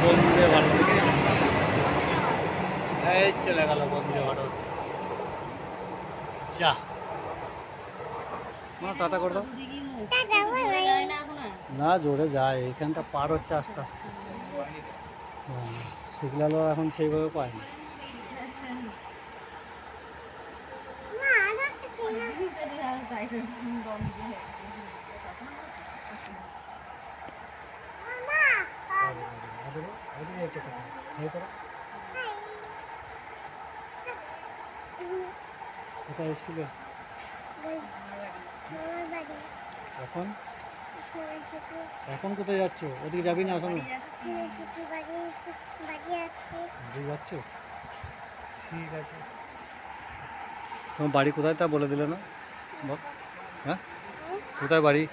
বন্দে ভারত। এই চলে গেল বন্দে ভারত। যা মা টাটা করে দাও। না জোরে যায়, এইখানটা পার হচ্ছে আস্তে আস্তে। সেগুলো এখন সেইভাবে পায় না। কোথায় এসেছিলে এখন? এখন কোথায় যাচ্ছ? ওদিকে যাবি না এখনো? যাচ্ছ? ঠিক আছে। তোমার বাড়ি কোথায় তা বলে দিলে না? বল। হ্যাঁ কোথায় বাড়ি?